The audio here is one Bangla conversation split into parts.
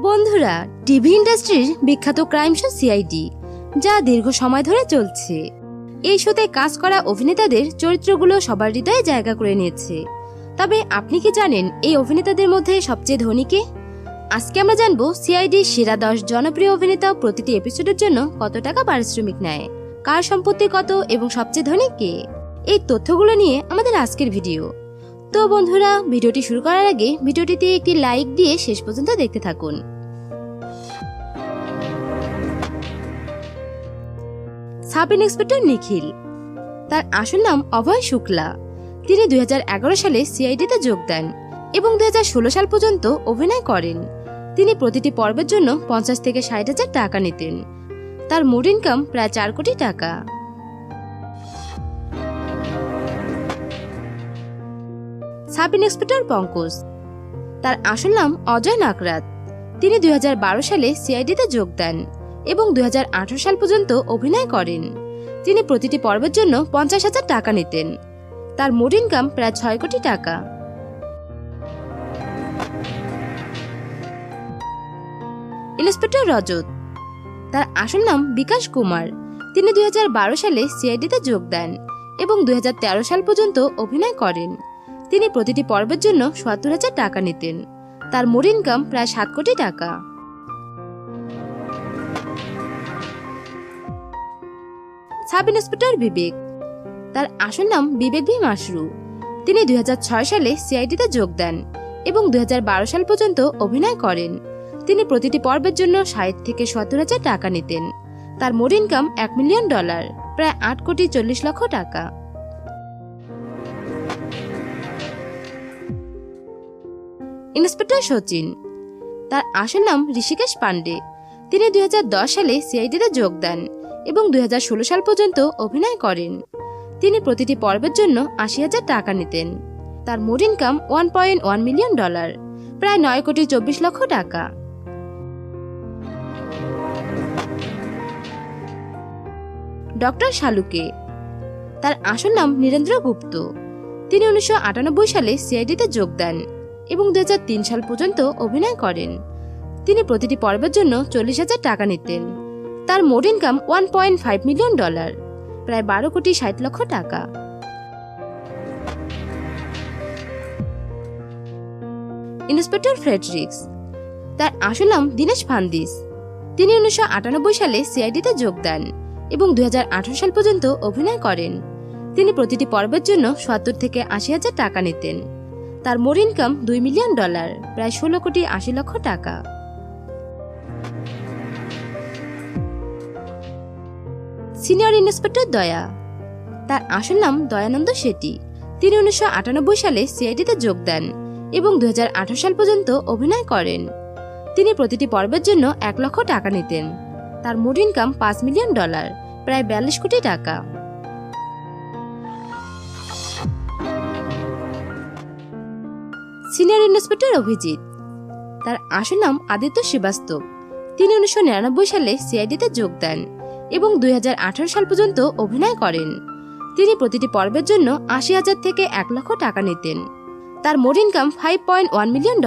বন্ধুরা, টিভি ইন্ডাস্ট্রির বিখ্যাত ক্রাইম শো সিআইডি, যা দীর্ঘ সময় ধরে চলছে। এই শোতে কাজ করা অভিনেতাদের চরিত্রগুলো সবার হৃদয়ে জায়গা করে নিয়েছে। তবে আপনি কি জানেন এই অভিনেতাদের মধ্যে সবচেয়ে ধনী কে? আজকে আমরা জানবো সিআইডির সেরা 10 জনপ্রিয় অভিনেতা প্রতিটি এপিসোডের জন্য কত টাকা পারিশ্রমিক নেয়, কার সম্পত্তি কত এবং সবচেয়ে ধনী কে। এই তথ্যগুলো নিয়ে আমাদের আজকের ভিডিও। তো বন্ধুরা, ভিডিওটি শুরু করার আগে ভিডিওটিতে একটি লাইক দিয়ে শেষ পর্যন্ত দেখতে থাকুন। সাব ইন্সপেক্টর নিখিল, তার আসল নাম অভয় শুক্লা। তিনি 2011 সালে সিআইডিতে যোগ দেন এবং 2016 সাল পর্যন্ত অভিনয় করেন। তিনি প্রতিটি পর্বের জন্য 50 থেকে 60,000 টাকা নিতেন। তার মোট ইনকাম প্রায় 4 কোটি টাকা। সাব ইন্সপেক্টর পঙ্কজ, তার আসল নাম অজয় নাগরাত। তিনি 2012 সালে সিআইডিতে যোগ দেন এবং 2018 সাল পর্যন্ত অভিনয় করেন। তিনি প্রতিটি পর্বের জন্য 50,000 টাকা নিতেন। তার মোট ইনকাম প্রায় 6 কোটি টাকা। ইন্সপেক্টর রজত, তার আসল নাম বিকাশ কুমার। তিনি 2012 সালে সিআইডিতে যোগ দেন এবং 2013 সাল পর্যন্ত অভিনয় করেন। তিনি প্রতিটি পর্বের জন্য 70,000 টাকা নিতেন। তার মোট ইনকাম প্রায় 7 কোটি টাকা। সাব ইন্সপেক্টর বিবেক, তার আসল নাম বিবেক ভি মাশরু। তিনি 2006 সালে সিআইডিতে যোগ দেন এবং 2012 সাল পর্যন্ত অভিনয় করেন। তিনি প্রতিটি পর্বের জন্য 60 থেকে 70,000 টাকা নিতেন। তার মোট ইনকাম $1 মিলিয়ন, প্রায় 8 কোটি 40 লক্ষ টাকা। ইন্সপেক্টর সচিন, তার আসল নাম ঋষিকেশ পান্ডে। তিনি 2010 সালে সিআইডিতে যোগ দেন এবং 2016 সাল পর্যন্ত অভিনয় করেন। তিনি প্রতিটি পর্বের জন্য 80,000 টাকা নিতেন। তার মোট ইনকাম $1.1 মিলিয়ন, প্রায় 9 কোটি 24 লক্ষ টাকা। ডক্টর শালুকে, তার আসল নাম নীরেন্দ্র গুপ্ত। তিনি 1998 সালে সিআইডিতে যোগ দেন এবং 2003 সাল পর্যন্ত অভিনয় করেন। তিনি প্রতিটি পর্বের জন্য 40,000 টাকা নিতেন। তার মোট ইনকাম $1.5 মিলিয়ন, প্রায় 12 কোটি 60 লক্ষ টাকা। ইন্সপেক্টর ফ্রেডরিক্স, তার আসল নাম দীনেশ ফান্দিস। তিনি 1998 সালে সিআইডিতে যোগ দেন এবং 2018 সাল পর্যন্ত অভিনয় করেন। তিনি প্রতিটি পর্বের জন্য 70 থেকে 80,000 টাকা নিতেন। তার মোট ইনকাম $2 মিলিয়ন, প্রায় 16 কোটি 80 লক্ষ টাকা। সিনিয়র ইন্সপেক্টর দয়া, তার আসল নাম দয়ানন্দ শেট্টি। তিনি 1998 সালে সিআইডিতে যোগ দেন এবং 2018 সাল পর্যন্ত অভিনয় করেন। তিনি প্রতিটি পর্বের জন্য 1 লক্ষ টাকা নিতেন। তার মোট ইনকাম $5 মিলিয়ন, প্রায় 42 কোটি টাকা। সিনিয়র ইন্সপেক্টর অভিজিৎ, তার আসল নাম আদিত্য শ্রীবাস্তব। তিনি 1999 সালে সিআইডিতে যোগ দেন এবং 2018 সাল পর্যন্ত অভিনয় করেন। তিনি প্রতিটি পর্বের জন্য 80,000 থেকে 1 লক্ষ টাকা নিতেন। তার মোট ইনকাম $5.1 মিলিয়ন,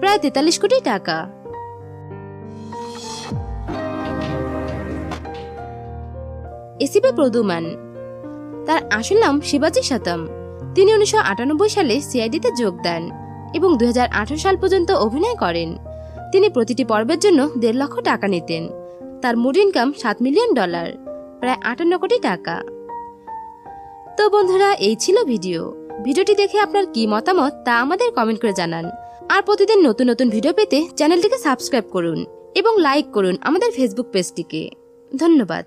প্রায় 43 কোটি টাকা। এসিপি প্রদুমান, তার আসল নাম শিবাজি শতম। তিনি 1998 সালে সিআইডিতে যোগ দেন এবং 2018 সাল পর্যন্ত অভিনয় করেন। তিনি প্রতিটি পর্বের জন্য 1.5 লক্ষ টাকা নিতেন। তার মোট ইনকাম $7 মিলিয়ন, প্রায় 58 কোটি টাকা। তো বন্ধুরা, এই ছিল ভিডিওটি দেখে আপনার কি মতামত তা আমাদের কমেন্ট করে জানান। আর প্রতিদিন নতুন নতুন ভিডিও পেতে চ্যানেলটিকে সাবস্ক্রাইব করুন এবং লাইক করুন আমাদের ফেসবুক পেজটিকে। ধন্যবাদ।